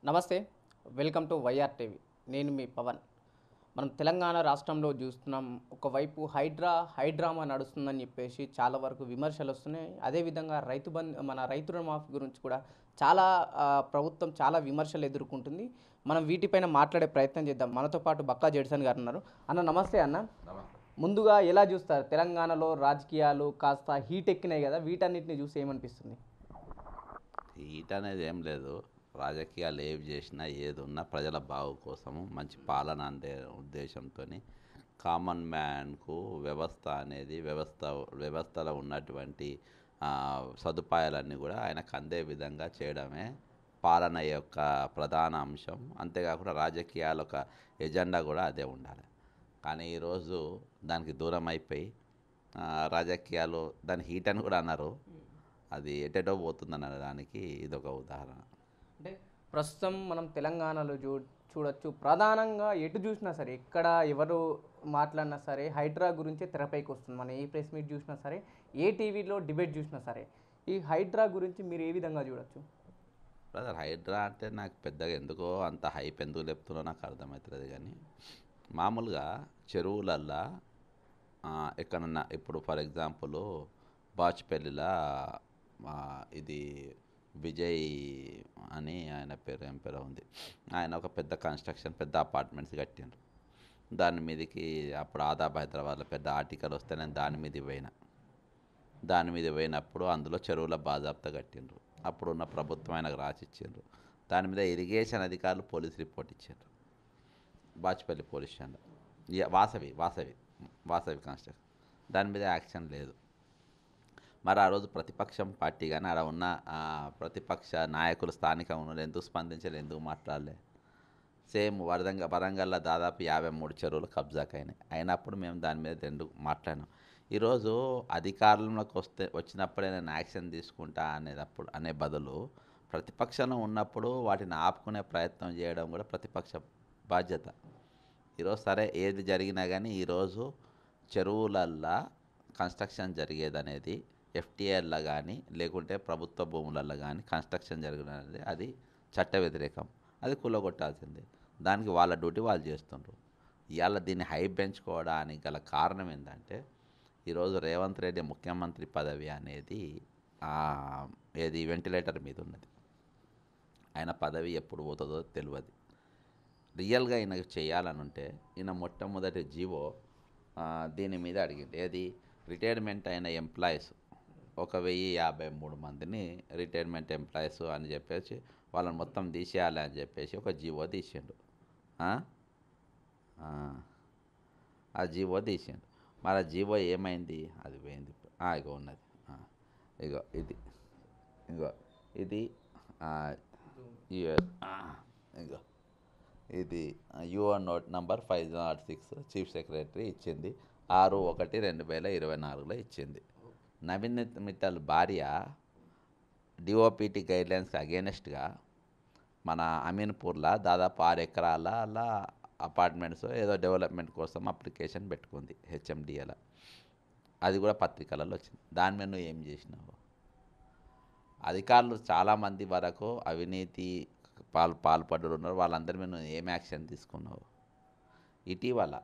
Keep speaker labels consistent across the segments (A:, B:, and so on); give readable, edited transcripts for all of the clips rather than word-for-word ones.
A: నమస్తే. Welcome to YR TV. నేను మీ పవన్. మనం తెలంగాణ రాష్ట్రంలో చూస్తున్నాం. ఒకవైపు హైడ్రామా నడుస్తుందని చెప్పేసి చాలా వరకు విమర్శలొస్తున్నాయి. అదేవిధంగా మన రైతు రుణమాఫీ గురించి కూడా చాలా ప్రభుత్వం చాలా విమర్శలు ఎదుర్కొంటుంది. మనం వీటిపైన మాట్లాడే ప్రయత్నం చేద్దాం. మనతో పాటు బక్కా జెడ్సన్ గారు ఉన్నారు. అన్న నమస్తే అన్న. ముందుగా ఎలా చూస్తారు? తెలంగాణలో రాజకీయాలు కాస్త హీట్ ఎక్కినాయి కదా! వీటన్నిటిని చూసి ఏమనిపిస్తుంది?
B: హీట్ అనేది ఏం లేదు. రాజకీయాలు ఏవి చేసినా ఏది ఉన్నా ప్రజల బాగు కోసము మంచి పాలన అందే ఉద్దేశంతో కామన్ మ్యాన్కు వ్యవస్థ అనేది వ్యవస్థలో ఉన్నటువంటి సదుపాయాలన్నీ కూడా ఆయనకు అందే విధంగా చేయడమే పాలన యొక్క ప్రధాన అంశం. అంతేకాకుండా రాజకీయాల ఒక ఎజెండా కూడా అదే ఉండాలి. కానీ ఈరోజు దానికి దూరం అయిపోయి రాజకీయాలు దాని హీట్ అని కూడా అన్నారు. అది ఎటెటో పోతుందన్న దానికి ఇదొక ఉదాహరణ.
A: అంటే ప్రస్తుతం మనం తెలంగాణలో చూడొచ్చు. ప్రధానంగా ఎటు చూసినా సరే, ఎక్కడ ఎవరు మాట్లాడినా సరే హైడ్రా గురించే తెరపైకి వస్తుంది. మనం ఏ ప్రెస్ మీట్ చూసినా సరే, ఏ టీవీలో డిబేట్ చూసినా సరే, ఈ హైడ్రా గురించి మీరు ఏ విధంగా చూడొచ్చు?
B: బ్రదర్, హైడ్రా అంటే నాకు పెద్దగా ఎందుకో అంత హైప్ ఎందుకు లేపుతున్నా నాకు అర్థమవుతుంది. కానీ మామూలుగా చెరువులల్లా ఎక్కడన్నా ఇప్పుడు ఫర్ ఎగ్జాంపుల్ బాచ్పల్లిలా ఇది విజయ్ అని ఆయన పేరు ఏం పేరు ఉంది, ఆయన ఒక పెద్ద కన్స్ట్రక్షన్ పెద్ద అపార్ట్మెంట్స్ కట్టిండ్రు. దాని మీదకి అప్పుడు ఆదాబ్ హైదరాబాద్లో పెద్ద ఆర్టికల్ వస్తే నేను దాని మీద పోయినప్పుడు అందులో చెరువుల బాజాబ్తా కట్టిండ్రు. అప్పుడున్న ప్రభుత్వం ఆయనకు రాసిచ్చిండ్రు. దాని మీద ఇరిగేషన్ అధికారులు పోలీస్ రిపోర్ట్ ఇచ్చిండ్రు బాచ్పల్లి పోలీస్ స్టేషన్లో. వాసవి కన్స్ట్రక్షన్ దాని మీద యాక్షన్ లేదు. మరి ఆ రోజు ప్రతిపక్షం పార్టీ కానీ అక్కడ ఉన్న ప్రతిపక్ష నాయకులు స్థానికంగా ఉన్నారు, ఎందుకు స్పందించలేదు, ఎందుకు మాట్లాడలే? సేమ్ వరంగల్లో దాదాపు 53 చెరువులు కబ్జాకైనాయి. అయినప్పుడు మేము దాని మీద ఎందుకు మాట్లాడినాం? ఈరోజు అధికారంలోకి వచ్చినప్పుడే నేను యాక్షన్ తీసుకుంటా అనే బదులు ప్రతిపక్షంలో ఉన్నప్పుడు వాటిని ఆపుకునే ప్రయత్నం చేయడం కూడా ప్రతిపక్ష బాధ్యత. ఈరోజు సరే ఏది జరిగినా కానీ ఈరోజు చెరువులల్లా కన్స్ట్రక్షన్ జరిగేదనేది ఎఫ్టీఐల్లో కానీ లేకుంటే ప్రభుత్వ భూములలో కానీ కన్స్ట్రక్షన్ జరిగినది అది చట్ట వ్యతిరేకం. అది కూలగొట్టాల్సిందే. దానికి వాళ్ళ డ్యూటీ వాళ్ళు చేస్తుండ్రు. ఇవాళ దీన్ని హైప్ పెంచుకోవడానికి గల కారణం ఏంటంటే ఈరోజు రేవంత్ రెడ్డి ముఖ్యమంత్రి పదవి అనేది ఏది వెంటిలేటర్ మీద ఉన్నది. ఆయన పదవి ఎప్పుడు పోతుందో తెలియదు. రియల్గా ఈయనకు చేయాలని ఉంటే ఈయన మొట్టమొదటి జీవో దీని మీద అడిగింది. ఏది రిటైర్మెంట్ అయిన ఎంప్లాయీస్ 1053 మందిని రిటైర్మెంట్ ఎంప్లాయీస్ అని చెప్పేసి వాళ్ళని మొత్తం తీసేయాలి అని చెప్పేసి ఒక జీవో తీసిండు. ఆ జీవో తీసిండు. మరి ఆ జీవో ఏమైంది? అది పోయింది. ఇగో ఉన్నది. ఇగో ఇది ఇగో ఇది your note number 506 chief secretary ఇచ్చింది. 6/1/2024లో ఇచ్చింది. నవీన్ మిట్టల్ భార్య డిఓపిటి గైడ్లైన్స్కి అగేనెస్ట్గా మన అమీన్పూర్లో దాదాపు 6 ఎకరాల అపార్ట్మెంట్స్ ఏదో డెవలప్మెంట్ కోసం అప్లికేషన్ పెట్టుకుంది హెచ్ఎండిఏలో. అది కూడా పత్రికలలో వచ్చింది. దాని మీద నువ్వు ఏం చేసినావు? అధికారులు చాలామంది వరకు అవినీతి పాల్పడ్డలు ఉన్నారు. వాళ్ళందరి మీద నువ్వు ఏం యాక్షన్ తీసుకున్నావు? ఇటీవల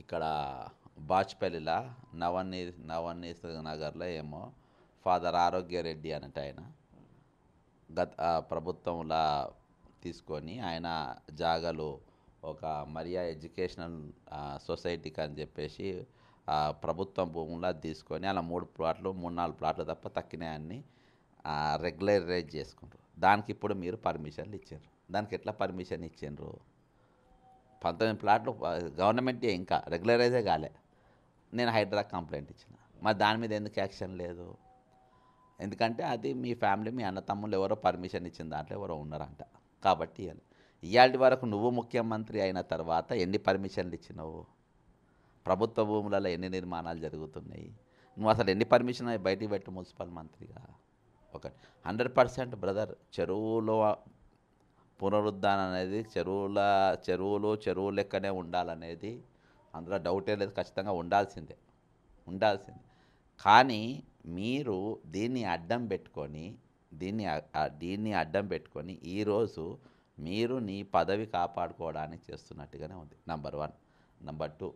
B: ఇక్కడ బాచ్పల్లిలో నవనీత్ నగర్లో ఏమో ఫాదర్ ఆరోగ్య రెడ్డి అన్నట్టు ఆయన ప్రభుత్వంలో తీసుకొని ఆయన జాగాలు ఒక మరియా ఎడ్యుకేషనల్ సొసైటీకి అని చెప్పేసి ప్రభుత్వం భూములా తీసుకొని అలా 3-4 ప్లాట్లు తప్ప తక్కినాయన్ని రెగ్యులరైజ్ చేసుకుంటారు. దానికి ఇప్పుడు మీరు పర్మిషన్లు ఇచ్చారు. దానికి ఎట్లా పర్మిషన్ ఇచ్చిండ్రు? 19 ప్లాట్లు గవర్నమెంటే ఇంకా రెగ్యులరైజే కాలే. నేను హైడ్రా కంప్లైంట్ ఇచ్చిన. మరి దాని మీద ఎందుకు యాక్షన్ లేదు? ఎందుకంటే అది మీ ఫ్యామిలీ, మీ అన్న తమ్ముళ్ళు ఎవరో పర్మిషన్ ఇచ్చిన దాంట్లో ఎవరో ఉన్నారంట కాబట్టి ఇవాళ వరకు నువ్వు ముఖ్యమంత్రి అయిన తర్వాత ఎన్ని పర్మిషన్లు ఇచ్చినావు? ప్రభుత్వ భూములలో ఎన్ని నిర్మాణాలు జరుగుతున్నాయి? నువ్వు అసలు ఎన్ని పర్మిషన్ బయటికి పెట్టు మున్సిపల్ మంత్రిగా? 100% బ్రదర్, చెరువులో పునరుద్ధరణ అనేది చెరువులు లెక్కనే ఉండాలనేది అందులో డౌటే లేదు. ఖచ్చితంగా ఉండాల్సిందే. కానీ మీరు దీన్ని అడ్డం పెట్టుకొని దీన్ని అడ్డం పెట్టుకొని ఈరోజు మీరు నీ పదవి కాపాడుకోవడానికి చేస్తున్నట్టుగానే ఉంది. నంబర్ 1. నంబర్ 2,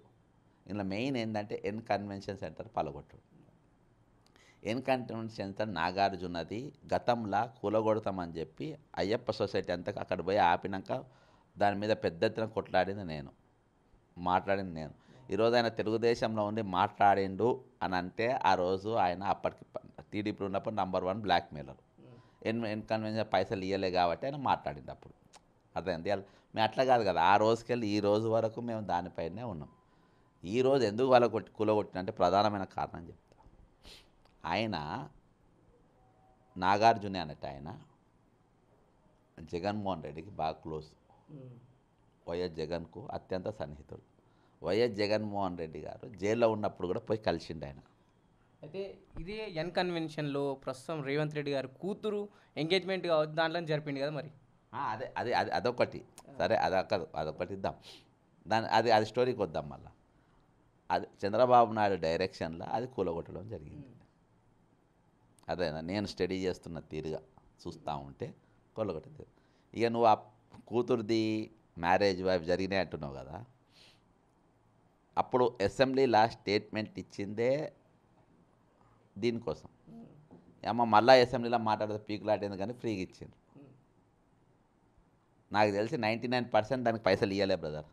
B: ఇందులో మెయిన్ ఏంటంటే ఎన్ కన్వెన్షన్ సెంటర్ పలగొట్టు. ఎన్ కన్వెన్షన్ సెంటర్ నాగార్జునది గతంలా కూలగొడతామని చెప్పి అయ్యప్ప సొసైటీ అంతా అక్కడ పోయి ఆపినాక దాని మీద పెద్ద ఎత్తున కొట్లాడింది నేను, మాట్లాడింది నేను. ఈరోజు ఆయన తెలుగుదేశంలో ఉండి మాట్లాడిండు అని అంటే ఆ రోజు ఆయన అప్పటికి టీడీపీ ఉన్నప్పుడు number 1 blackmailer. N convention పైసలు ఇవ్వలే కాబట్టి ఆయన మాట్లాడింది అప్పుడు. అర్థమైంది. మేము అట్లా కాదు కదా, ఆ రోజుకెళ్ళి ఈ రోజు వరకు మేము దానిపైనే ఉన్నాం. ఈరోజు ఎందుకు వాళ్ళ కూలగొట్టినంటే ప్రధానమైన కారణం చెప్తా. ఆయన నాగార్జునే అన్నట్టు ఆయన జగన్మోహన్ రెడ్డికి బాగా క్లోజ్. వైఎస్ జగన్కు అత్యంత సన్నిహితుడు. వైఎస్ జగన్మోహన్ రెడ్డి గారు జైల్లో ఉన్నప్పుడు కూడా పోయి కలిసిండు ఆయన.
A: అయితే ఇదే ఎన్ కన్వెన్షన్లో ప్రస్తుతం రేవంత్ రెడ్డి గారు కూతురు ఎంగేజ్మెంట్ కావచ్చు దాంట్లో జరిపింది కదా మరి.
B: అదే అదే అది అదొకటి సరే, అదొకటి ఇద్దాం. అది స్టోరీకి వద్దాం మళ్ళీ. అది చంద్రబాబు నాయుడు డైరెక్షన్లో అది కూలగొట్టడం జరిగింది. అదేనా నేను స్టడీ చేస్తున్న తీరుగా చూస్తూ ఉంటే కూలగొట్టింది. ఇక నువ్వు ఆ కూతురుది మ్యారేజ్ వైఫ్ జరిగినాయి అంటున్నావు కదా, అప్పుడు అసెంబ్లీలో స్టేట్మెంట్ ఇచ్చిందే దీనికోసం. అమ్మ మళ్ళీ అసెంబ్లీలో మాట్లాడితే పీకులాటేంది కానీ ఫ్రీగా ఇచ్చిండ్రు. నాకు తెలిసి 99% దానికి పైసలు ఇవ్వలే బ్రదర్.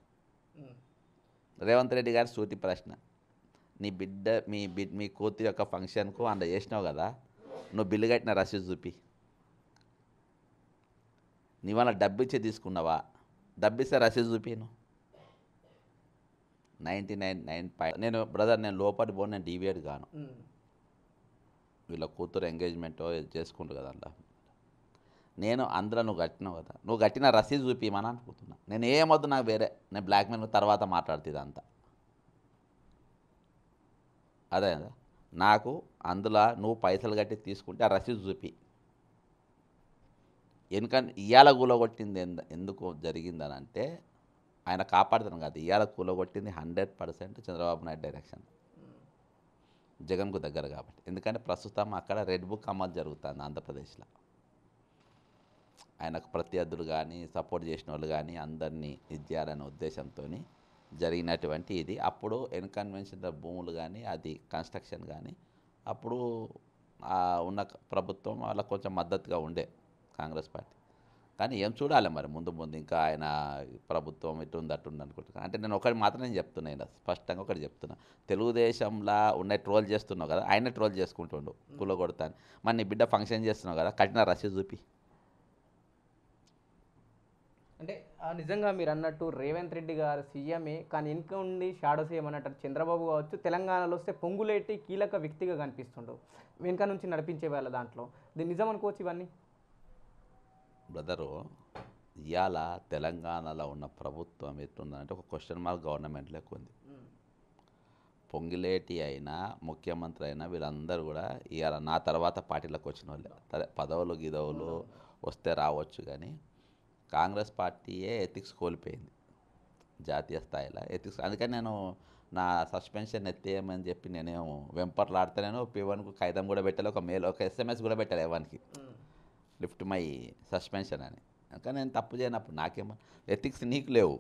B: రేవంత్ రెడ్డి గారి సూటి ప్రశ్న, నీ బిడ్డ మీ కూతురు యొక్క ఫంక్షన్కు అందులో చేసినావు కదా, నువ్వు బిల్లు కట్టిన రసీదు చూపి. నీ వల్ల డబ్బు ఇచ్చి తీసుకున్నావా, డబ్బు ఇస్తే రసీదు చూపి. నువ్వు 99.9 నేను బ్రదర్ నేను లోపలి పోను, నేను డీవియేట్ గాను. వీళ్ళ కూతురు ఎంగేజ్మెంట్ చేసుకుంటారు కదా అందులో, నేను అందులో నువ్వు కట్టినావు కదా, నువ్వు కట్టిన రసీదు చూపిమని అనుకుంటున్నా. నేను ఏమొద్దు నాకు వేరే, నేను బ్లాక్మెయిల్ తర్వాత మాట్లాడుతుంది అంతా. అదే కదా నాకు అందులో నువ్వు పైసలు కట్టి తీసుకుంటే ఆ రసీదు చూపి. ఎందుకంటే ఇవాళ కూలగొట్టింది ఎందుకు జరిగిందని అంటే ఆయన కాపాడుతాను కాదు, ఇవాళ కూలగొట్టింది 100% చంద్రబాబు నాయుడు డైరెక్షన్, జగన్కు దగ్గర కాబట్టి. ఎందుకంటే ప్రస్తుతం అక్కడ రెడ్ బుక్ అమలు జరుగుతుంది ఆంధ్రప్రదేశ్లో. ఆయనకు ప్రత్యర్థులు కానీ సపోర్ట్ చేసిన వాళ్ళు కానీ అందరినీ ఇది చేయాలనే ఉద్దేశంతో జరిగినటువంటి ఇది. అప్పుడు ఎన్ కన్వెన్షన్ భూములు కానీ అది కన్స్ట్రక్షన్ కానీ అప్పుడు ఉన్న ప్రభుత్వం వాళ్ళకు కొంచెం మద్దతుగా ఉండే కాంగ్రెస్ పార్టీ. కానీ ఏం చూడాలి మరి ముందు ఇంకా ఆయన ప్రభుత్వం ఇటుంది అట్టుంది అనుకుంటున్నాను. అంటే నేను ఒకటి మాత్రం నేను చెప్తున్నా, స్పష్టంగా ఒకటి చెప్తున్నా, తెలుగుదేశంలో ఉన్న ట్రోల్ చేస్తున్నావు కదా, ఆయన ట్రోల్ చేసుకుంటుండు కూలగొడతాను. మరి నీ బిడ్డ ఫంక్షన్ చేస్తున్నావు కదా, కట్టిన రసీదు చూపి.
A: అంటే నిజంగా మీరు అన్నట్టు రేవంత్ రెడ్డి గారు సీఎంఏ, కానీ వెనుక ఉండి షాడో సీఎం అన్నట్టు చంద్రబాబు కావచ్చు, తెలంగాణలో వస్తే పొంగులేటి కీలక వ్యక్తిగా కనిపిస్తుండు, వెనుక నుంచి నడిపించే వాళ్ళ దాంట్లో. దీన్ని నిజం అనుకోవచ్చు ఇవన్నీ
B: బ్రదరు. ఇవాళ తెలంగాణలో ఉన్న ప్రభుత్వం ఎట్లుందంటే ఒక క్వశ్చన్ మార్క్ గవర్నమెంట్ లెక్క ఉంది. పొంగిలేటి అయినా ముఖ్యమంత్రి అయినా వీళ్ళందరూ కూడా ఇవాళ నా తర్వాత పార్టీలకు వచ్చిన వాళ్ళే. సరే పదవులు గిదవులు వస్తే రావచ్చు, కానీ కాంగ్రెస్ పార్టీయే ఎథిక్స్ కోల్పోయింది జాతీయ స్థాయిలో ఎథిక్స్. అందుకని నేను నా సస్పెన్షన్ ఎత్తేయమని చెప్పి నేనేమో వెంపర్లాడితే నేను P1కు ఖైదం కూడా పెట్టాలి, ఒక SMS కూడా పెట్టాలి ఎవరికి, లిఫ్ట్ మై సస్పెన్షన్ అని. కానీ నేను తప్పు చేయనప్పుడు నాకేమో ఎథిక్స్ నీకు లేవు.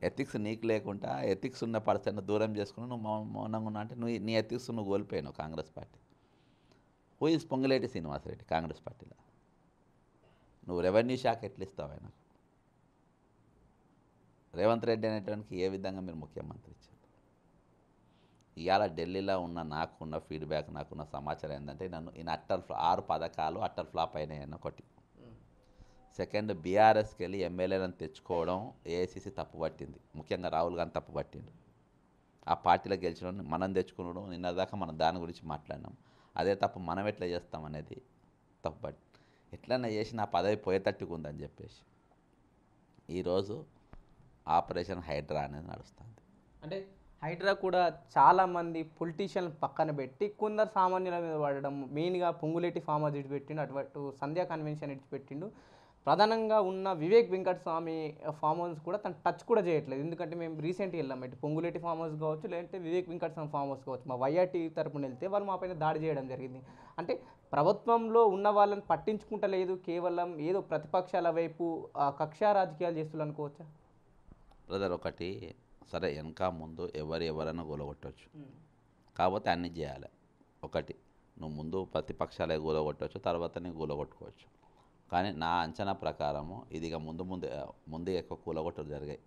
B: ఎథిక్స్ నీకు లేకుండా ఎథిక్స్ ఉన్న పర్సన్ దూరం చేసుకుని నువ్వు మౌనంగా ఉన్నా అంటే నీ ఎథిక్స్ నువ్వు కోల్పోయావు Congress party. Who is Ponguleti Srinivasa Reddy Congress పార్టీలో? నువ్వు రెవెన్యూ శాఖ ఎట్లా ఇస్తావు ఆయనకు? రేవంత్ రెడ్డి అనేటానికి ఏ విధంగా మీరు ముఖ్యమంత్రి ఇచ్చారు? ఇవాళ ఢిల్లీలో నాకున్న ఫీడ్బ్యాక్, నాకున్న సమాచారం ఏంటంటే ఈయన 6 పథకాలు అట్టర్ ఫ్లాప్ అయినాయన్న ఒకటి. సెకండ్, బీఆర్ఎస్కి వెళ్ళి ఎమ్మెల్యేలను తెచ్చుకోవడం ఏఐసీసీ తప్పు పట్టింది, ముఖ్యంగా రాహుల్ గాంధీ తప్పు పట్టిండు. ఆ పార్టీలో గెలిచిన మనం తెచ్చుకున్నాడు. నిన్నదాకా మనం దాని గురించి మాట్లాడినాం. అదే తప్పు మనం ఎట్లా చేస్తాం అనేది తప్పు పట్టి ఎట్లన్నా చేసి నా పదవి పోయేటట్టుగా ఉందని చెప్పేసి ఈరోజు ఆపరేషన్ హైడ్రా అనేది నడుస్తుంది.
A: అంటే హైడ్రా కూడా చాలామంది పొలిటీషియన్ పక్కన పెట్టి కొందరు సామాన్యుల మీద పడడం, మెయిన్గా పొంగులేటి ఫామ్ హౌస్ ఇడిచిపెట్టిండు, అటు సంధ్యా కన్వెన్షన్ ఇడిచిపెట్టిండు. ప్రధానంగా ఉన్న వివేక్ వెంకటస్వామి ఫామ్ హౌస్ కూడా తను టచ్ కూడా చేయట్లేదు. ఎందుకంటే మేము రీసెంట్గా వెళ్ళాం, ఇటు పొంగులేటి ఫామ్ హౌస్ కావచ్చు, లేదంటే వివేక్ వెంకటస్వామి ఫామ్ హౌస్ కావచ్చు, మా వైఆర్టీ తరపున వెళ్తే వాళ్ళు మా పైన దాడి చేయడం జరిగింది. అంటే ప్రభుత్వంలో ఉన్న వాళ్ళని పట్టించుకుంటలేదు, కేవలం ఏదో ప్రతిపక్షాల వైపు కక్షా రాజకీయాలు చేస్తున్నారు అనుకోవచ్చా?
B: బ్రదర్ ఒకటి, సరే వెనక ముందు ఎవరైనా కూలగొట్టవచ్చు, కాకపోతే అన్నీ చేయాలి. ఒకటి, నువ్వు ముందు ప్రతిపక్షాలే కూలగొట్టవచ్చు, తర్వాత నీకు కూలగొట్టుకోవచ్చు. కానీ నా అంచనా ప్రకారము ఇది ఇక ముందు ఎక్కువ కూలగొట్టలు జరిగాయి.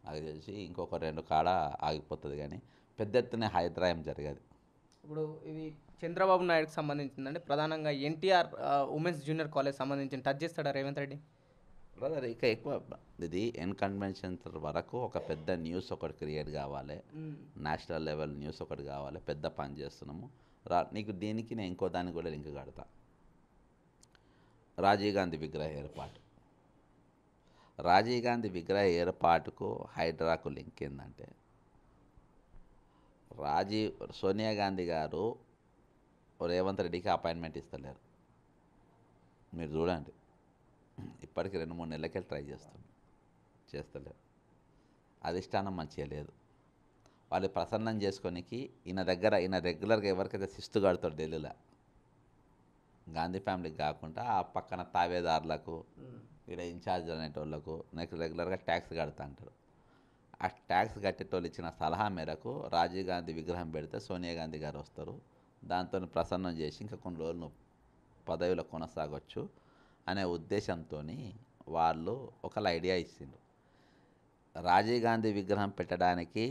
B: నాకు తెలిసి ఇంకొక 2 కాడ ఆగిపోతుంది, కానీ పెద్ద ఎత్తున హైదరాబాద్ జరిగేది.
A: ఇప్పుడు ఇది చంద్రబాబు నాయుడుకి సంబంధించిందండి, ప్రధానంగా ఎన్టీఆర్ ఉమెన్స్ జూనియర్ కాలేజ్ సంబంధించిన టచ్ చేస్తాడా రేవంత్ రెడ్డి?
B: బ్రదర్ ఇక ఎక్కువ ఇది కన్వెన్షన్ వరకు ఒక పెద్ద న్యూస్ ఒకటి క్రియేట్ కావాలి, నేషనల్ లెవెల్ న్యూస్ ఒకటి కావాలి, పెద్ద పని చేస్తున్నాము. నీకు దీనికి నేను ఇంకో దానికి కూడా లింక్ కడతా. రాజీవ్ గాంధీ విగ్రహ ఏర్పాటు, రాజీవ్ గాంధీ విగ్రహ ఏర్పాటుకు హైడ్రాకు లింక్ ఏంటంటే, సోనియా గాంధీ గారు రేవంత్ రెడ్డికి అపాయింట్మెంట్ ఇస్తలేరు. మీరు చూడండి, ఇప్పటికి 2-3 నెలలకే ట్రై చేస్తలేరు. అధిష్టానం మంచిగా లేదు. వాళ్ళు ప్రసన్నం చేసుకోనికి ఈయన రెగ్యులర్గా ఎవరికైతే శిస్తు కడతారు ఢిల్లీలో, గాంధీ ఫ్యామిలీకి కాకుండా ఆ పక్కన తావేదారులకు, ఇక్కడ ఇన్ఛార్జ్ అనేటోళ్ళకు రెగ్యులర్గా ట్యాక్స్ కడతా అంటారు. ఆ ట్యాక్స్ కట్టేటోళ్ళు ఇచ్చిన సలహా మేరకు రాజీవ్ గాంధీ విగ్రహం పెడితే సోనియా గాంధీ గారు వస్తారు, దాంతో ప్రసన్నం చేసి ఇంకా కొన్ని రోజులు పదవిలో కొనసాగొచ్చు అనే ఉద్దేశంతో వాళ్ళు ఒక ఐడియా ఇచ్చిండ్రు. రాజీవ్ గాంధీ విగ్రహం పెట్టడానికి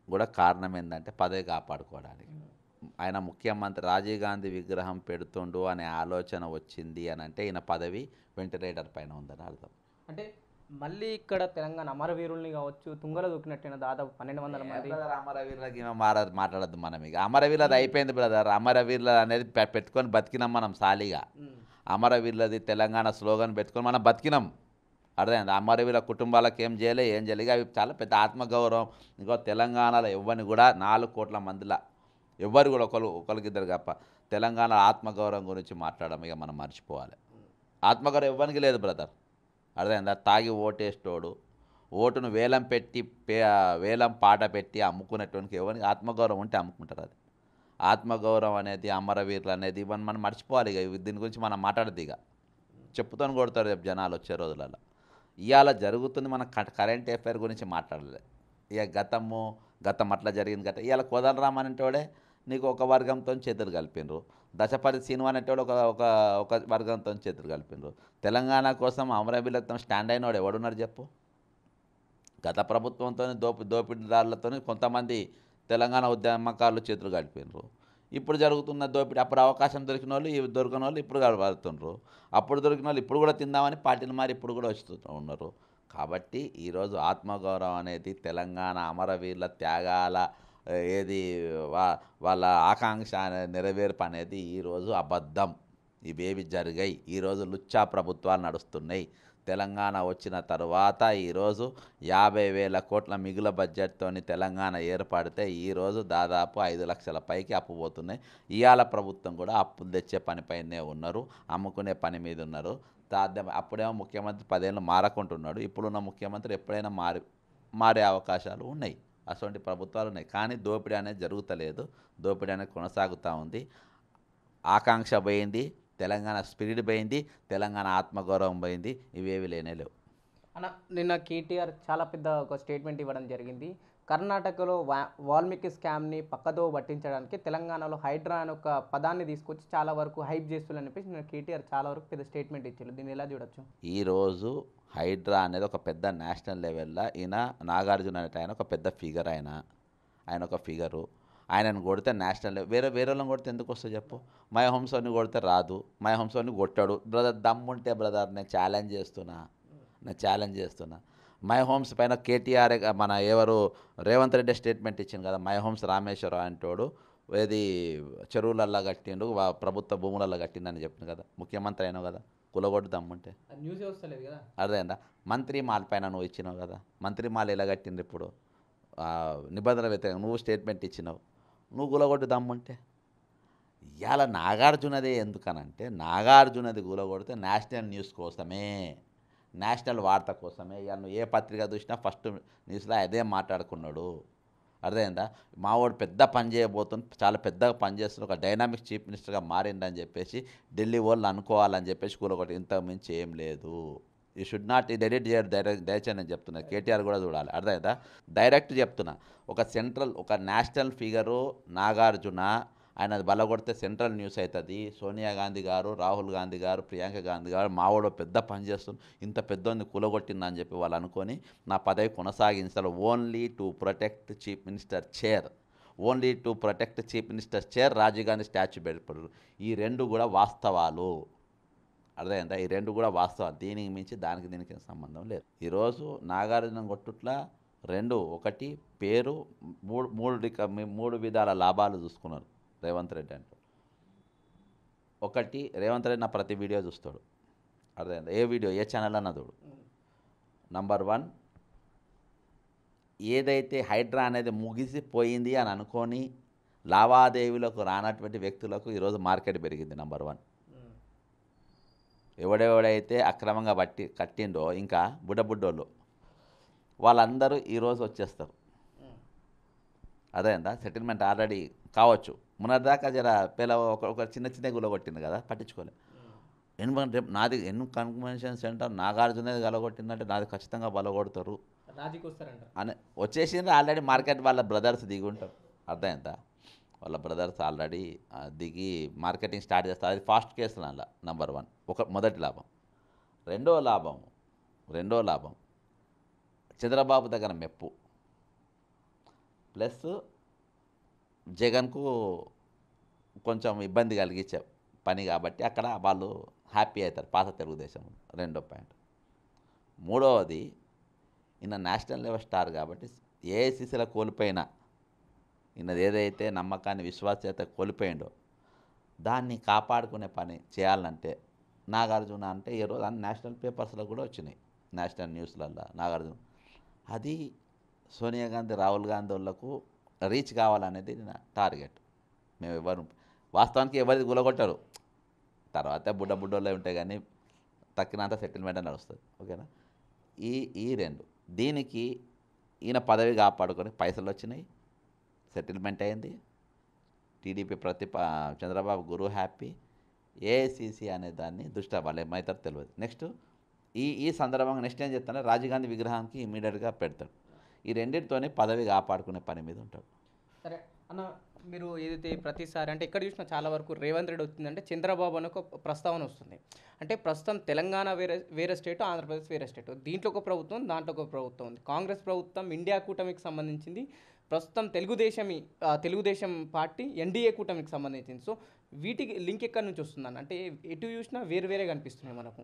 B: కూడా కారణం ఏంటంటే పదవి కాపాడుకోవడానికి. ఆయన ముఖ్యమంత్రి రాజీవ్ గాంధీ విగ్రహం పెడుతుండు అనే ఆలోచన వచ్చింది అని అంటే ఈయన పదవి వెంటిలేటర్ పైన ఉందని అర్థం.
A: అంటే మళ్ళీ ఇక్కడ తెలంగాణ అమరవీరుల్ని కావచ్చు, తుంగలో దూకినట్టయిన దాదాపు 1200 మంది.
B: అమరవీరులకి మాట్లాడద్దు మనం. ఇక అమరవీరులది అయిపోయింది బ్రదర్. అమరవీరుల అనేది పెట్టుకొని బతికినాం మనం సాలిగా. అమరవీరులది తెలంగాణ స్లోగన్ పెట్టుకొని మనం బతికినాం, అర్థమైంది. అమరవీరుల కుటుంబాలకు ఏం చేయలే. ఇక అవి చాలా పెద్ద ఆత్మగౌరవం. ఇంకో తెలంగాణలో ఎవరిని కూడా 4 కోట్ల మందిలో ఎవ్వరు కూడా ఒకరికిద్దరు తప్ప తెలంగాణ ఆత్మగౌరవం గురించి మాట్లాడడం ఇక మనం మర్చిపోవాలి. ఆత్మగౌరవం ఎవ్వరికి లేదు బ్రదర్, అర్థమైందా. తాగి ఓటేస్తోడు, ఓటును వేలం పాట పెట్టి అమ్ముకునేటువంటి ఎవరికి ఆత్మగౌరవం ఉంటే అమ్ముకుంటారు. అది ఆత్మగౌరవం అనేది, అమరవీరులు అనేది ఇవన్నీ మనం మర్చిపోవాలి. ఇక దీని గురించి మనం మాట్లాడద్దు. ఇక చెప్పుతోని కొడతారు రేపు జనాలు వచ్చే రోజులలో. ఇవాళ జరుగుతుంది మన కరెంట్ అఫైర్ గురించి మాట్లాడలేదు. ఇక గతం అట్లా జరిగింది ఇవాళ కోదండరామ్ అనేటోడే నీకు ఒక వర్గంతో చేతులు కలిపినరు, దశపతి సీను అనేటోడు ఒక వర్గంతో చేతులు కలిపినరు. తెలంగాణ కోసం అమరవీరులతో స్టాండ్ అయినోడు ఎవడున్నాడు చెప్పు? గత ప్రభుత్వంతో దోపిడీదారులతో కొంతమంది తెలంగాణ ఉద్యమకారులు చేతులు కలిపినరు. ఇప్పుడు జరుగుతున్న దోపిడీ, అప్పుడు అవకాశం దొరికిన వాళ్ళు దొరికిన వాళ్ళు ఇప్పుడు కలుపుతున్నారు. అప్పుడు దొరికిన వాళ్ళు ఇప్పుడు కూడా తిందామని పార్టీలు మారి ఇప్పుడు కూడా వస్తూ ఉన్నారు. కాబట్టి ఈరోజు ఆత్మగౌరవం అనేది తెలంగాణ అమరవీరుల త్యాగాల వాళ్ళ ఆకాంక్ష నెరవేర్పు అనేది ఈరోజు అబద్ధం. ఇవేవి జరిగాయి. ఈరోజు లుచ్చా ప్రభుత్వాలు నడుస్తున్నాయి. తెలంగాణ వచ్చిన తర్వాత ఈరోజు 50,000 కోట్ల మిగుల బడ్జెట్తో తెలంగాణ ఏర్పడితే ఈరోజు దాదాపు 5 లక్షల పైకి అప్పు పోతున్నాయి. ఇవాళ ప్రభుత్వం కూడా అప్పులు తెచ్చే పనిపైనే ఉన్నారు, అమ్ముకునే పని మీద ఉన్నారు. అప్పుడేమో ముఖ్యమంత్రి 10 ఏళ్ళు మారకుంటున్నాడు, ఇప్పుడున్న ముఖ్యమంత్రి ఎప్పుడైనా మారే అవకాశాలు ఉన్నాయి. అటువంటి ప్రభుత్వాలు ఉన్నాయి. కానీ దోపిడీ అనేది జరుగుతలేదు, దోపిడీ అనేది కొనసాగుతూ ఉంది. ఆకాంక్ష పోయింది, తెలంగాణ స్పిరిట్ పోయింది, తెలంగాణ ఆత్మగౌరవం పోయింది. ఇవేవి లేవు
A: అన్న. నిన్న కేటీఆర్ చాలా పెద్ద ఒక స్టేట్మెంట్ ఇవ్వడం జరిగింది. కర్ణాటకలో వాల్మీకి స్కామ్ని పక్కదో పట్టించడానికి తెలంగాణలో హైడ్రా అనే ఒక పదాన్ని తీసుకొచ్చి చాలా వరకు హైప్ చేస్తున్నారు అని చెప్పేసి నిన్న కేటీఆర్ చాలా వరకు పెద్ద స్టేట్మెంట్ ఇచ్చారు. దీన్ని ఎలా చూడొచ్చు?
B: ఈరోజు హైడ్రా అనేది ఒక పెద్ద నేషనల్ లెవెల్లో ఈయన నాగార్జున అనేట ఆయన ఒక పెద్ద ఫిగర్. ఆయన ఒక ఫిగరు. ఆయనను కొడితే నేషనల్ వేరే వాళ్ళని కొడితే ఎందుకు వస్తుంది చెప్పు? మై హోమ్స్ని కొడితే రాదు, మై హోమ్స్ని కొట్టాడు. బ్రదర్ దమ్ముంటే బ్రదర్ నేను ఛాలెంజ్ చేస్తున్నా. మై హోమ్స్ పైన కేటీఆర్ మన రేవంత్ రెడ్డి స్టేట్మెంట్ ఇచ్చింది కదా, మై హోమ్స్ రామేశ్వరరావు అంటోడు ఏది చెరువులల్లా కట్టిండు, ప్రభుత్వ భూములల్లో కట్టిండని చెప్పింది కదా, ముఖ్యమంత్రి అయినావు కదా, కులగొట్టు దమ్ముంటే.
A: న్యూస్ వస్తలేదు కదా.
B: అర్థమైందా? మంత్రి మాల్ పైన నువ్వు ఇచ్చినావు కదా, మంత్రి మాల్ ఎలా కట్టింది ఇప్పుడు? నిబంధనల వ్యతిరేకంగా నువ్వు స్టేట్మెంట్ ఇచ్చినావు, నువ్వు గులగొట్టు దమ్ముంటే. ఇవాళ నాగార్జునదే ఎందుకనంటే, నాగార్జునది గులగొడితే నేషనల్ న్యూస్ కోసమే, నేషనల్ వార్త కోసమే. ఇవాళ నువ్వు ఏ పత్రిక చూసినా ఫస్ట్ న్యూస్లో అదే మాట్లాడుకున్నాడు. అర్థమైందా? మావాడు పెద్ద పని చేయబోతుంది, చాలా పెద్దగా పని చేస్తున్న ఒక డైనామిక్ చీఫ్ మినిస్టర్గా మారిండని చెప్పేసి ఢిల్లీ వాళ్ళు అనుకోవాలని చెప్పేసి ఒకటి ఇంతకు మించి ఏం లేదు. యూ షుడ్ నాట్ ఇది ఎడిట్ చేయరు, దయచేసి నేను చెప్తున్నా. కేటీఆర్ కూడా చూడాలి, అర్థమైందా? డైరెక్ట్ చెప్తున్నా. ఒక నేషనల్ ఫిగరు నాగార్జున, ఆయన బలగొడితే సెంట్రల్ న్యూస్ అవుతుంది. సోనియా గాంధీ గారు, రాహుల్ గాంధీ గారు, ప్రియాంక గాంధీ గారు మావాడు పెద్ద పని చేస్తుంది, ఇంత పెద్దోని కూలగొట్టిందని చెప్పి వాళ్ళు అనుకొని నా పదవి కొనసాగించాలి. Only to protect chief minister chair, only to protect chief minister chair Rajiv Gandhi statue పెడతారు. ఈ రెండు కూడా వాస్తవాలు, అర్థమైందా? ఈ రెండు కూడా వాస్తవాలు. దీనికి మించి దీనికి సంబంధం లేదు. ఈరోజు నాగార్జున కొట్టుట్ల ఒకటి పేరు, మూడు విధాల లాభాలు చూసుకున్నారు రేవంత్ రెడ్డి అంటే. ఒకటి, రేవంత్ రెడ్డి నా ప్రతి వీడియో చూస్తాడు, అర్థమైందా? ఏ వీడియో ఏ ఛానల్ అన్నా చూడు. నంబర్ 1, ఏదైతే హైడ్రా అనేది ముగిసిపోయింది అని అనుకొని లావాదేవీలకు రానటువంటి వ్యక్తులకు ఈరోజు మార్కెట్ పెరిగింది. నంబర్ 1, ఎవడెవడైతే అక్రమంగా కట్టిండో ఇంకా బుడ్డోళ్ళు వాళ్ళందరూ ఈరోజు వచ్చేస్తారు, అదేందా? సెటిల్మెంట్ ఆల్రెడీ కావచ్చు. మొన్నటిదాకా జర ఒక చిన్న గులగొట్టింది కదా, పట్టించుకోలే. ఎందుకంటే రేపు నాది కన్వెన్షన్ సెంటర్ నాగార్జున గలగొట్టిందంటే నాది ఖచ్చితంగా బలగొడతారు అని వచ్చేసింది. ఆల్రెడీ మార్కెట్ వాళ్ళ బ్రదర్స్ దిగి ఉంటారు, అర్థమైందా? వాళ్ళ బ్రదర్స్ ఆల్రెడీ దిగి మార్కెటింగ్ స్టార్ట్ చేస్తారు. అది ఫాస్ట్ కేసులు అలా. నంబర్ 1 మొదటి లాభం. రెండో లాభం చంద్రబాబు దగ్గర మెప్పు, ప్లస్ జగన్కు కొంచెం ఇబ్బంది కలిగించే పని కాబట్టి అక్కడ వాళ్ళు హ్యాపీ అవుతారు, పాత తెలుగుదేశం. రెండో పాయింట్. మూడవది, ఈయన నేషనల్ లెవెల్ స్టార్ కాబట్టి ఏఐసిసిలో కోల్పోయిన ఈయనది ఏదైతే నమ్మకాన్ని, విశ్వాస్యత కోల్పోయిండో దాన్ని కాపాడుకునే పని చేయాలంటే నాగార్జున అంటే ఈ రోజు అన్ని నేషనల్ పేపర్స్లో కూడా వచ్చినాయి, నేషనల్ న్యూస్లలో నాగార్జున. అది సోనియా గాంధీ, రాహుల్ గాంధీ వాళ్ళకు రీచ్ కావాలనేది నా టార్గెట్. మేము వాస్తవానికి ఎవరిది గులగొట్టారు, తర్వాత బుడ్డోళ్ళే ఉంటాయి కానీ తక్కినంత సెటిల్మెంట్ అని నడుస్తుంది, ఓకేనా? ఈ రెండు. దీనికి ఈయన పదవి కాపాడుకొని పైసలు వచ్చినాయి, సెటిల్మెంట్ అయింది, టీడీపీ చంద్రబాబు గురు హ్యాపీ, ఏఐసిసి అనే దాన్ని దృష్టి వాళ్ళు ఏమవుతారో తెలియదు. నెక్స్ట్ ఈ సందర్భంగా నెక్స్ట్ ఏం చెప్తానంటే రాజీవ్ గాంధీ విగ్రహానికి ఇమీడియట్గా పెడతాడు. ఈ రెండింటితోనే పదవి కాపాడుకునే పని మీద ఉంటాడు.
A: సరే అన్న, మీరు ఏదైతే ప్రతిసారి అంటే ఎక్కడ చూసినా చాలా వరకు రేవంత్ రెడ్డి వచ్చిందంటే చంద్రబాబు అని ఒక ప్రస్తావన వస్తుంది. అంటే ప్రస్తుతం తెలంగాణ వేరే స్టేట్, ఆంధ్రప్రదేశ్ వేరే స్టేట్, దీంట్లో ఒక ప్రభుత్వం, దాంట్లో ఒక ప్రభుత్వం ఉంది. కాంగ్రెస్ ప్రభుత్వం ఇండియా కూటమికి సంబంధించింది, ప్రస్తుతం తెలుగుదేశం పార్టీ ఎన్డీఏ కూటమికి సంబంధించింది. సో వీటికి లింక్ ఎక్కడి నుంచి వస్తుందని అంటే ఎటు చూసినా వేరే కనిపిస్తున్నాయి మనకు.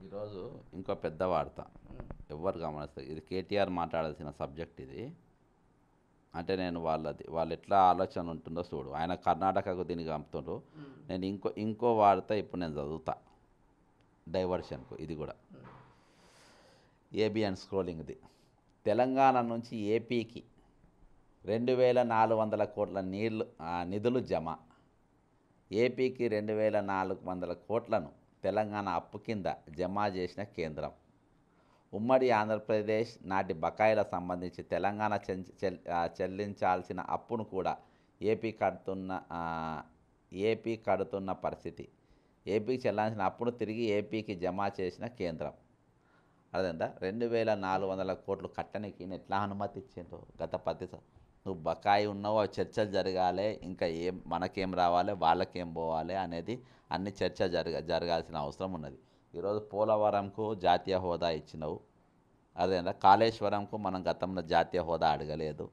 B: ఈరోజు ఇంకో పెద్ద వార్త ఎవరు గమనిస్తారు, ఇది కేటీఆర్ మాట్లాడాల్సిన సబ్జెక్ట్ ఇది. అంటే నేను వాళ్ళు ఎట్లా ఆలోచన ఉంటుందో చూడు. ఆయన కర్ణాటకకు దీనికి పంపుతుండ్రు. నేను ఇంకో వార్త ఇప్పుడు నేను చదువుతా డైవర్షన్కు. ఇది కూడా ఏబిఎన్ స్క్రోలింగ్ది. తెలంగాణ నుంచి ఏపీకి 2400 కోట్ల నిధులు జమ. ఏపీకి 2400 కోట్లను తెలంగాణ అప్పు కింద జమ చేసిన కేంద్రం. ఉమ్మడి ఆంధ్రప్రదేశ్ నాటి బకాయిల సంబంధించి తెలంగాణ చెల్లించాల్సిన అప్పును కూడా ఏపీ కడుతున్న పరిస్థితి. ఏపీకి చెల్లాల్సిన అప్పును తిరిగి ఏపీకి జమ చేసిన కేంద్రం. అదేందా 2400 కోట్లు కట్టనికి ఎట్లా అనుమతి ఇచ్చిండ్రు గత 10 నువ్వు బకాయి ఉన్నావు, అవి చర్చలు జరగాలి, ఇంకా మనకేం రావాలి, వాళ్ళకేం పోవాలి అనేది అన్ని చర్చ జరగాల్సిన అవసరం ఉన్నది. ఈరోజు పోలవరంకు జాతీయ హోదా ఇచ్చినావు, అదేనా? కాళేశ్వరంకు మనం గతంలో జాతీయ హోదా అడగలేదు.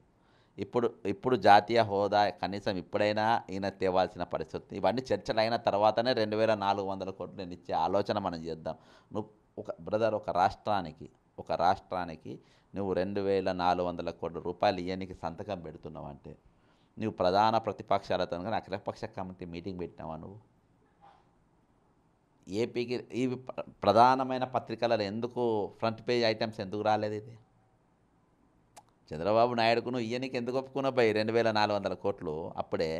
B: ఇప్పుడు జాతీయ హోదా కనీసం ఇప్పుడైనా ఈయన తేవాల్సిన పరిస్థితి. ఇవన్నీ చర్చలు అయిన తర్వాతనే 2400 కోట్లు నేను ఇచ్చే ఆలోచన మనం చేద్దాం. నువ్వు ఒక రాష్ట్రానికి నువ్వు 2400 కోట్ల రూపాయలు ఇయ్యనికి సంతకం పెడుతున్నావు అంటే నువ్వు ప్రధాన ప్రతిపక్షాలతో కానీ అఖిలపక్ష కమిటీ మీటింగ్ పెట్టినావా? నువ్వు ఏపీకి ఈ ప్రధానమైన పత్రికలలో ఎందుకు ఫ్రంట్ పేజ్ ఐటమ్స్ ఎందుకు రాలేదు? ఇది చంద్రబాబు నాయుడుకు నువ్వు ఇయ్యనికి ఎందుకు ఒప్పుకున్నావు? 2400 కోట్లు అప్పుడే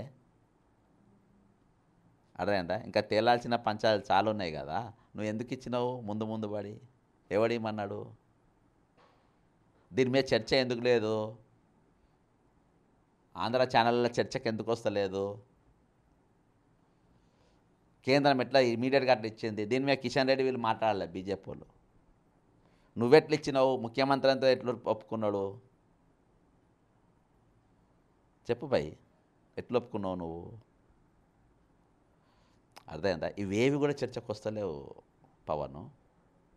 B: అర్థమైందా? ఇంకా తేలాల్సిన పంచాలు చాలా ఉన్నాయి కదా, నువ్వు ఎందుకు ఇచ్చినావు? ముందు పడి ఎవడేమన్నాడు? దీని మీద చర్చ ఎందుకు లేదు? ఆంధ్ర ఛానళ్ళ చర్చకు ఎందుకు వస్తలేదు? కేంద్రం ఎట్లా ఇమీడియట్గా అట్లా ఇచ్చింది. దీని మీద కిషన్ రెడ్డి వీళ్ళు మాట్లాడలే బీజేపీ వాళ్ళు. నువ్వెట్లు ఇచ్చినావు? ముఖ్యమంత్రి అంతా ఎట్లు ఒప్పుకున్నాడు చెప్పు భయ్, ఎట్లు ఒప్పుకున్నావు నువ్వు? అర్థమైందా? ఇవేవి కూడా చర్చకు వస్తలేవు పవన్,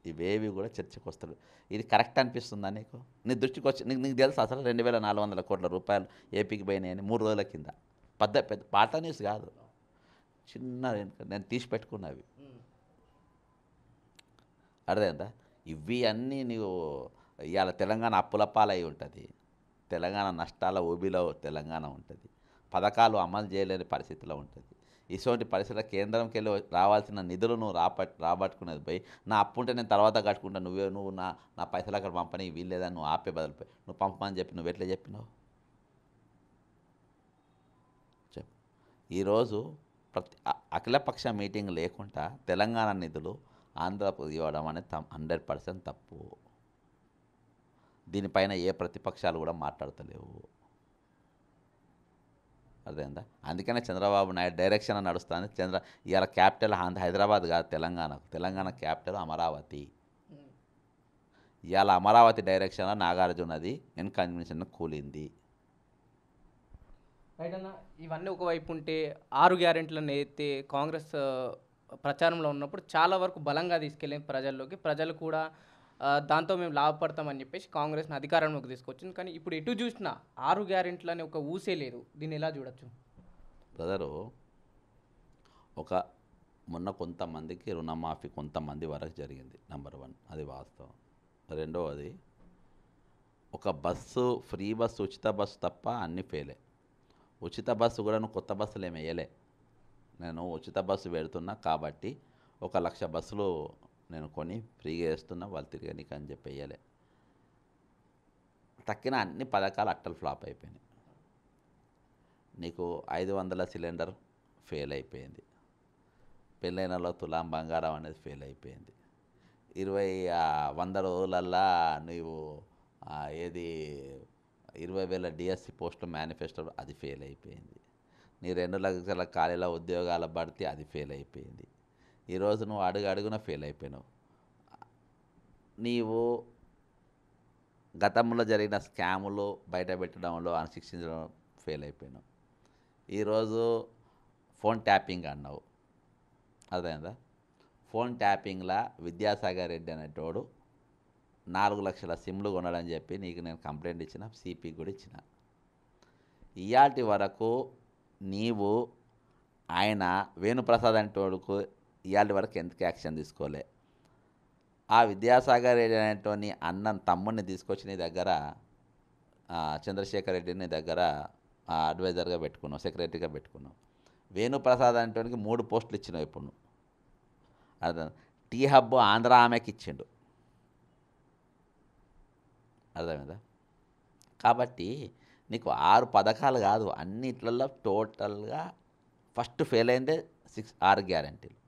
B: ఇవేవి కూడా చర్చకు వస్తలేవు. ఇది కరెక్ట్ అనిపిస్తుందా నీకు? నీ దృష్టికి వచ్చి నీకు తెలుసు అసలు 2400 కోట్ల రూపాయలు ఏపీకి పోయినాయని 3 రోజుల కింద. పెద్ద పాట న్యూస్ కాదు, చిన్న నేను తీసి పెట్టుకున్నవి. అర్థమైందా? ఇవి అన్నీ నీవు ఇవాళ తెలంగాణ అప్పుల పాలై ఉంటుంది, తెలంగాణ నష్టాల ఊబిలో తెలంగాణ ఉంటుంది, పథకాలు అమలు చేయలేని పరిస్థితిలో ఉంటుంది. ఇటువంటి పరిస్థితుల్లో కేంద్రంకి వెళ్ళి రావాల్సిన నిధులు నువ్వు రాబట్టుకునేది పోయి, నా అప్పు ఉంటే నేను తర్వాత కట్టుకుంటా, నువ్వు నా పైసలు అక్కడ పంపని వీల్లేదని నువ్వు ఆపే బదులుపోయి నువ్వు పంపమని చెప్పి నువ్వు ఎట్లా చెప్పినావు చెప్పు. ఈరోజు అఖిలపక్ష మీటింగ్ లేకుండా తెలంగాణ నిధులు ఆంధ్రకు ఇవ్వడం అనేది 100% తప్పు. దీనిపైన ఏ ప్రతిపక్షాలు కూడా మాట్లాడతలేవు. అర్థమైందా? అందుకనే చంద్రబాబు నాయుడు డైరెక్షన్ నడుస్తుంది. ఇవాళ క్యాపిటల్ హైదరాబాద్ కాదు, తెలంగాణ క్యాపిటల్ అమరావతి. ఇవాళ అమరావతి డైరెక్షన్లో నాగార్జునది ఎన్కన్వెన్షన్ కూలింది.
A: రైట్ అన్న, ఇవన్నీ ఒకవైపు ఉంటే 6 గ్యారెంటీలను అయితే కాంగ్రెస్ ప్రచారంలో ఉన్నప్పుడు చాలా వరకు బలంగా తీసుకెళ్ళింది ప్రజల్లోకి. ప్రజలు కూడా దాంతో మేము లాభపడతామని చెప్పేసి కాంగ్రెస్ని అధికారంలోకి తీసుకొచ్చింది. కానీ ఇప్పుడు ఎటు చూసినా 6 గ్యారెంటీలని ఒక ఊసే లేదు. దీన్ని ఎలా చూడొచ్చు?
B: బ్రదరు, మొన్న కొంతమందికి రుణమాఫీ కొంతమంది వరకు జరిగింది, నెంబర్ 1, అది వాస్తవం. రెండవది, ఒక బస్సు ఫ్రీ బస్సు, ఉచిత బస్సు తప్ప అన్నీ ఫెయిలే. ఉచిత బస్సు కూడా నువ్వు కొత్త బస్సులు ఏమి వేయలే. నేను ఉచిత బస్సు పెడుతున్నా కాబట్టి 1,00,000 బస్సులు నేను కొని ఫ్రీగా వేస్తున్నా, వాళ్ళు తిరగనీకి అని చెప్పి వేయలే. తక్కిన అన్ని పథకాలు అట్టలు ఫ్లాప్ అయిపోయినాయి. నీకు 500 సిలిండర్ ఫెయిల్ అయిపోయింది. పెళ్ళైనలో తులాం బంగారం అనేది ఫెయిల్ అయిపోయింది. 100 రోజులల్లా నువ్వు ఏది 20,000 డిఎస్సి పోస్టులు మేనిఫెస్టో అది ఫెయిల్ అయిపోయింది. నీ 2 లక్షల ఖాళీల ఉద్యోగాల భర్తీ అది ఫెయిల్ అయిపోయింది. ఈరోజు నువ్వు అడుగున ఫెయిల్ అయిపోయినావు. నీవు గతంలో జరిగిన స్కాములు బయట పెట్టడంలో శిక్షించడం ఫెయిల్ అయిపోయినావు. ఈరోజు ఫోన్ ట్యాపింగ్ అన్నావు, అర్థమైందా? ఫోన్ ట్యాపింగ్లా విద్యాసాగర్ రెడ్డి అనేటోడు 4 లక్షల సిమ్లు కొనడని చెప్పి నీకు నేను కంప్లైంట్ ఇచ్చిన, సిపి కూడా ఇచ్చిన. ఇయాటి వరకు నీవు ఆయన వేణుప్రసాద్ అనేటోడుకు ఇయాటి వరకు ఎందుకు యాక్షన్ తీసుకోలే? ఆ విద్యాసాగర్ రెడ్డి అనేటోని తమ్ముడిని తీసుకొచ్చి నీ దగ్గర చంద్రశేఖర్ రెడ్డిని దగ్గర అడ్వైజర్గా పెట్టుకున్నావు, సెక్రటరీగా పెట్టుకున్నావు. వేణుప్రసాద్ అనేటోనికి 3 పోస్టులు ఇచ్చినావు. ఇప్పుడు నువ్వు అర్థం, టీ హబ్ ఆంధ్ర ఆమెకి ఇచ్చిండు, అర్థమైందా? కాబట్టి నీకు 6 పథకాలు కాదు, అన్నిట్లలో టోటల్గా ఫస్ట్ ఫెయిల్ అయిందే 6 గ్యారెంటీలు,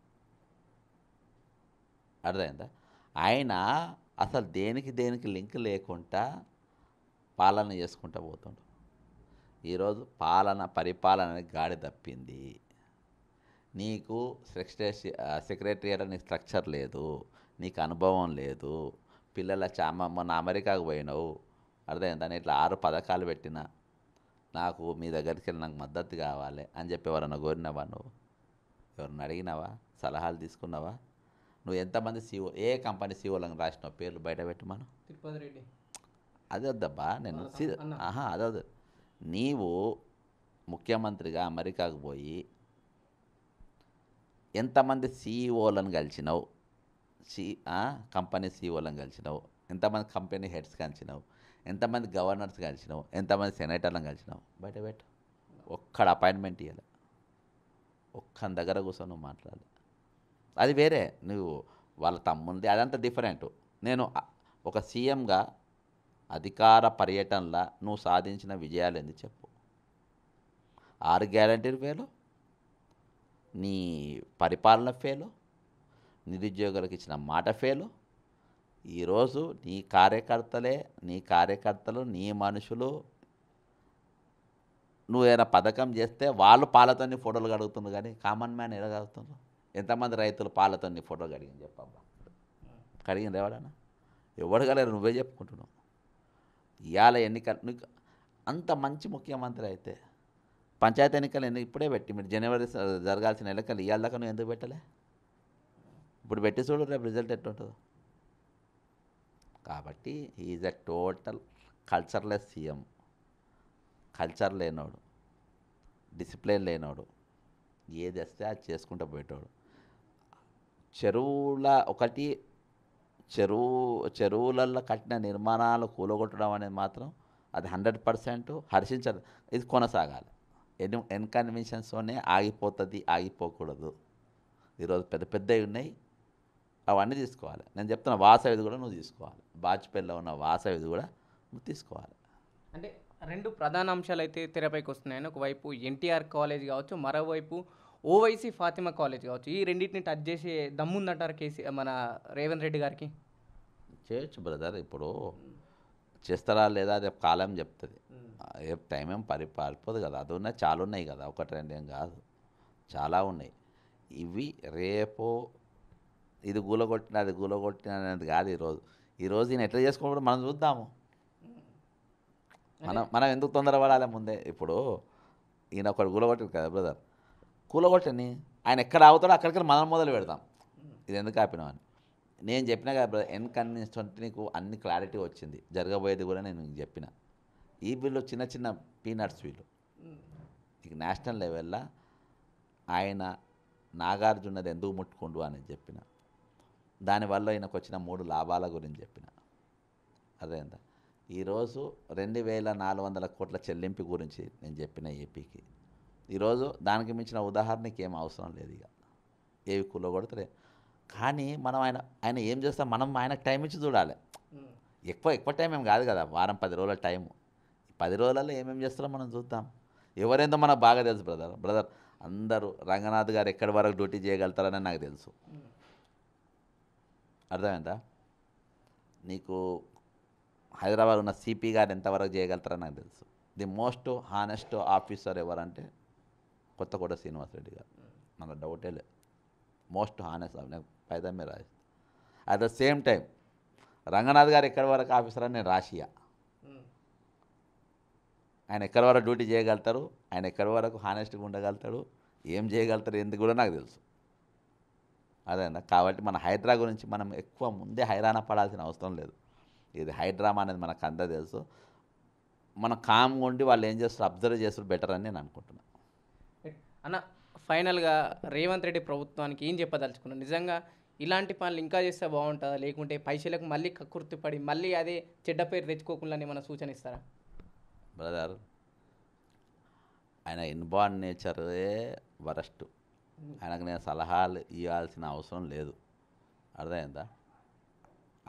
B: అర్థమైందా? ఆయన అసలు దేనికి లింక్ లేకుండా పాలన చేసుకుంటూ పోతుండు. ఈరోజు పరిపాలన గాడి తప్పింది. నీకు సెక్రటరియట్ నీ స్ట్రక్చర్ లేదు, నీకు అనుభవం లేదు. పిల్లల మొన్న అమెరికాకు పోయినావు, అర్థమైందా? ఇట్లా 6 పథకాలు పెట్టినా నాకు మీ దగ్గరికి వెళ్ళి నాకు మద్దతు కావాలి అని చెప్పి ఎవరన్నా కోరినావా? నువ్వు ఎవరన్నా అడిగినావా? సలహాలు తీసుకున్నావా? నువ్వు ఎంతమంది సీఓ, ఏ కంపెనీ సీఓలను రాసినావు పేర్లు బయట పెట్టమను.
A: తిరుపతి రెడ్డి
B: అదే వద్దబ్బా, నేను అదే నీవు ముఖ్యమంత్రిగా అమెరికాకు పోయి ఎంతమంది సీఈఓలను కలిసినావు, కంపెనీ సీఈఓలను కలిసినావు, ఎంతమంది కంపెనీ హెడ్స్ కలిసినావు, ఎంతమంది గవర్నర్స్ కలిసినావు, ఎంతమంది సెనేటర్లను కలిసినావు, బయట పెట్టు. ఒక్కడ అపాయింట్మెంట్ ఇవ్వాలి, ఒక్కని దగ్గర కూర్చొని నువ్వు మాట్లాడాలి. అది వేరే, నువ్వు వాళ్ళ తమ్ముంది అదంతా డిఫరెంట్. నేను ఒక సీఎంగా అధికార పర్యటనలో నువ్వు సాధించిన విజయాలు ఎందుకు చెప్పు? 6 గ్యారెంటీలు ఫెయిలు, నీ పరిపాలన ఫెయిలు, నిరుద్యోగులకు ఇచ్చిన మాట ఫెయిలు. ఈరోజు నీ కార్యకర్తలు నీ మనుషులు నువ్వు ఏదైనా పథకం చేస్తే వాళ్ళు పాలతోని ఫోటోలు కడుగుతున్నారు, కానీ కామన్ మ్యాన్ ఎలా కడుగుతున్నారు? ఎంతమంది రైతులు పాలతోని ఫోటోలు కడిగింది చెప్పబ్బా? కడిగింది ఎవడన్నా? ఎవడు కలరు, నువ్వే చెప్పుకుంటున్నావు. ఇవాళ ఎన్నికలు నీకు అంత మంచి ముఖ్యమంత్రి అయితే పంచాయతీ ఎన్నికలు ఇప్పుడే పెట్టి మీరు జనవరి జరగాల్సిన ఎన్నికలు ఇవాళ దాకా నువ్వు ఎందుకు పెట్టలే? ఇప్పుడు పెట్టి చూడు రేపు రిజల్ట్ ఎట్లుంటుందో. కాబట్టి is a total cultureless CM. Culture లేనోడు, డిసిప్లిన్ లేనోడు, ఏది వస్తే అది చేసుకుంటూ పోయేటోడు. చెరువులలో కట్టిన నిర్మాణాలు కూలగొట్టడం అనేది మాత్రం అది 100% హర్షించదు. ఇది కొనసాగాలి. ఎన్కన్వెన్షన్స్తోనే ఆగిపోతుంది, ఆగిపోకూడదు. ఈరోజు పెద్ద పెద్దవి ఉన్నాయి, అవన్నీ తీసుకోవాలి. నేను చెప్తున్న వాసవిది కూడా నువ్వు తీసుకోవాలి. బాజ్పేయిలో ఉన్న వాసవిది కూడా నువ్వు తీసుకోవాలి.
A: అంటే రెండు ప్రధాన అంశాలు అయితే తెరపైకి వస్తున్నాయని, ఒకవైపు ఎన్టీఆర్ కాలేజ్ కావచ్చు, మరోవైపు ఓవైసీ ఫాతిమా కాలేజ్ కావచ్చు. ఈ రెండింటిని టచ్ చేసే దమ్ముందంటారు మన రేవంత్ రెడ్డి గారికి?
B: చేయొచ్చు బ్రదర్. ఇప్పుడు చేస్తారా లేదా అది కాలం చెప్తుంది. ఏ టైం ఏం పారిపోదు కదా. అది ఉన్నాయి, చాలా ఉన్నాయి కదా, ఒకటి రెండు ఏం కాదు, చాలా ఉన్నాయి. ఇవి రేపు ఇది గూలగొట్టిన అది గూలగొట్టిన అనేది కాదు. ఈరోజు ఈయన ఎట్లా చేసుకోవడం మనం చూద్దాము. మనం ఎందుకు తొందరపడాలి ముందే? ఇప్పుడు ఈయన ఒకటి కూలగొట్టాడు కదా బ్రదర్, కూలగొట్టని ఆయన ఎక్కడ ఆగుతాడో అక్కడికి మనం మొదలు పెడతాం. ఇది ఎందుకు ఆపినాం అని నేను చెప్పినా కదా బ్రదర్. ఎన్కన్వీనియన్స్ నీకు అన్ని క్లారిటీ వచ్చింది, జరగబోయేది కూడా నేను నీకు చెప్పిన. ఈ వీళ్ళు చిన్న చిన్న పీనట్స్ వీళ్ళు. ఇక నేషనల్ లెవెల్లో ఆయన నాగార్జునది ఎందుకు ముట్టుకుండు అని చెప్పిన. దానివల్ల ఈయనకు వచ్చిన 3 లాభాల గురించి చెప్పిన. అదేందా ఈరోజు 2400 కోట్ల చెల్లింపు గురించి నేను చెప్పిన ఏపీకి. ఈరోజు దానికి మించిన ఉదాహరణకి ఏం అవసరం లేదు. ఇక ఏవి కూలగొడతారే. కానీ మనం ఆయన ఏం చేస్తాం, మనం ఆయనకు టైం ఇచ్చి చూడాలి. ఎక్కువ టైం ఏం కాదు కదా, వారం 10 రోజుల టైము. 10 రోజులలో ఏమేమి చేస్తారో మనం చూద్దాం. ఎవరేందో మనకు బాగా తెలుసు బ్రదర్. అందరూ రంగనాథ్ గారు ఎక్కడి వరకు డ్యూటీ చేయగలుగుతారని నాకు తెలుసు. అర్థమైందా? నీకు హైదరాబాద్ ఉన్న సిపి గారు ఎంతవరకు చేయగలుగుతారని నాకు తెలుసు. ది మోస్ట్ హానెస్ట్ ఆఫీసర్ ఎవరంటే కొత్తకోట శ్రీనివాసరెడ్డి గారు, మన డౌటే లేదు. మోస్ట్ హానెస్ట్, నేను పైదా మీద రాసి. At the same time Ranganath గారు ఎక్కడి వరకు ఆఫీసర్ అని నేను రాసియా. ఆయన ఎక్కడి వరకు డ్యూటీ చేయగలుగుతారు, ఆయన ఎక్కడి వరకు హానెస్ట్గా ఉండగలుగుతాడు, ఏం చేయగలుగుతారు ఎందుకు కూడా నాకు తెలుసు. అదేనా? కాబట్టి మన హైడ్రా గురించి మనం ఎక్కువ ముందే హైరాణ పడాల్సిన అవసరం లేదు. ఇది హైడ్రామా అనేది మనకు అందరూ తెలుసు. మనం కామ్గా ఉండి వాళ్ళు ఏం చేస్తారు అబ్జర్వ్ చేస్తారు బెటర్ అని నేను అనుకుంటున్నాను.
A: అన్న, ఫైనల్గా రేవంత్ రెడ్డి ప్రభుత్వానికి ఏం చెప్పదలుచుకున్నాను? నిజంగా ఇలాంటి పనులు ఇంకా చేస్తే బాగుంటుందా, లేకుంటే పైసలకు మళ్ళీ కక్కుర్తిపడి మళ్ళీ అదే చెడ్డ పేరు తెచ్చుకోకుండా ఏమైనా సూచన ఇస్తారా?
B: బ్రదర్, ఆయన ఇన్బార్న్ నేచరే వరస్ట్. ఆయనకు నేను సలహాలు ఇవ్వాల్సిన అవసరం లేదు. అర్థమైందా?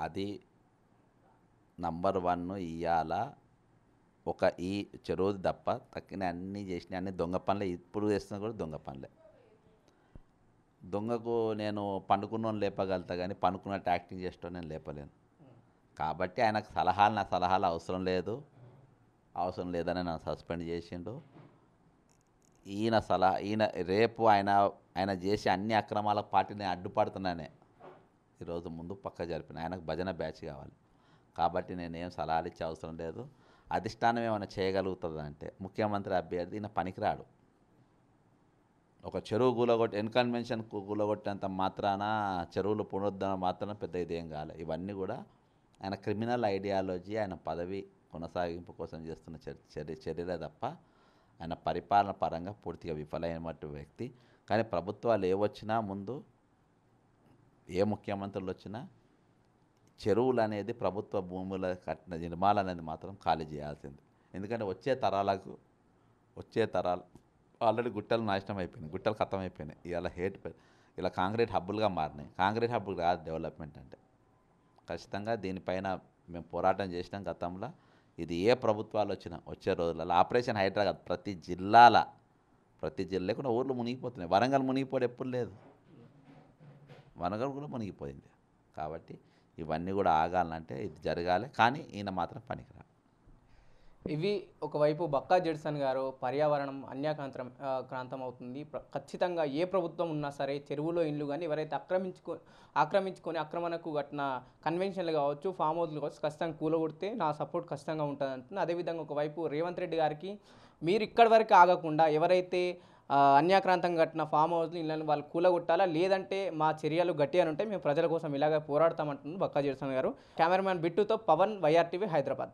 B: అది నంబర్ 1 ఇవాళ ఈ చెరువు తప్ప తక్కిన అన్నీ చేసిన అన్ని దొంగ పనులే. ఇప్పుడు చేస్తున్నా కూడా దొంగ పనులే. దొంగకు నేను పండుకున్నోని లేపగలుగుతా, కానీ పండుకున్నట్టు యాక్టింగ్ చేసేటో నేను లేపలేను. కాబట్టి ఆయనకు నా సలహాలు అవసరం అవసరం లేదని నన్ను సస్పెండ్ చేసిండు. ఈయన రేపు ఆయన చేసే అన్ని అక్రమాలకు పార్టీని అడ్డుపడుతున్నానే ఈరోజు ముందు పక్క జరిపిన. ఆయనకు భజన బ్యాచ్ కావాలి. కాబట్టి నేనేం సలహాలు ఇచ్చే అవసరం లేదు. అధిష్టానం ఏమైనా చేయగలుగుతుంది అంటే ముఖ్యమంత్రి అభ్యర్థి ఈయన పనికిరాడు. ఒక చెరువు కూలగొట్టి ఎన్కన్వెన్షన్ కూలగొట్టేంత మాత్రాన చెరువులు పునరుద్ధరణ మాత్రాన పెద్ద ఇదేం కాలే. ఇవన్నీ కూడా ఆయన క్రిమినల్ ఐడియాలజీ, ఆయన పదవి కొనసాగింపు కోసం చేస్తున్న చర్యలే తప్ప ఆయన పరిపాలన పరంగా పూర్తిగా విఫలమైనటువంటి వ్యక్తి. కానీ ప్రభుత్వాలు ఏవొచ్చినా ముందు ఏ ముఖ్యమంత్రులు వచ్చినా చెరువులు అనేది ప్రభుత్వ భూముల కట్టిన నిర్మాణాలు అనేది మాత్రం ఖాళీ చేయాల్సింది. ఎందుకంటే వచ్చే తరాలు ఆల్రెడీ గుట్టలు నాశనం అయిపోయినాయి, గుట్టలు ఖతం అయిపోయినాయి. ఇలా కాంక్రీట్ హబ్బులుగా మారినాయి. కాంక్రీట్ హబ్బులు కాదు డెవలప్మెంట్ అంటే. ఖచ్చితంగా దీనిపైన మేము పోరాటం చేసినాం గతంలో. ఇది ఏ ప్రభుత్వాలు వచ్చినా వచ్చే రోజులలో ఆపరేషన్ హైడ్రా కాదు, ప్రతి జిల్లా లేకుండా ఊర్లు మునిగిపోతున్నాయి. వరంగల్ మునిగిపోవడం ఎప్పుడు లేదు, వరంగల్ కూడా మునిగిపోయింది. కాబట్టి ఇవన్నీ కూడా ఆగాలంటే ఇది జరగాలి. కానీ ఈయన మాత్రం పనికిరాడు.
A: ఇవి ఒకవైపు బక్కా జెడ్సన్ గారు పర్యావరణం క్రాంతం అవుతుంది. ఖచ్చితంగా ఏ ప్రభుత్వం ఉన్నా సరే చెరువులో ఇల్లు కానీ ఎవరైతే ఆక్రమించుకొని ఆక్రమణకు కట్టిన కన్వెన్షన్లు కావచ్చు, ఫామ్ హౌస్లు కావచ్చు ఖచ్చితంగా కూలగొడితే నా సపోర్ట్ ఖచ్చితంగా ఉంటుంది అంటుంది. అదేవిధంగా ఒకవైపు రేవంత్ రెడ్డి గారికి మీరు ఇక్కడి వరకు ఆగకుండా ఎవరైతే అన్యాక్రాంతంగా కట్టిన ఫామ్ హౌస్లు ఇళ్ళని వాళ్ళు కూలగొట్టాలా, లేదంటే మా చర్యలు గట్టిగా ఉంటాయి, మేము ప్రజల కోసం ఇలాగే పోరాడతామంటుంది బక్కా జెడ్సన్ గారు. కెమెరామ్యాన్ బిట్టుతో పవన్, వైఆర్టీవీ, హైదరాబాద్.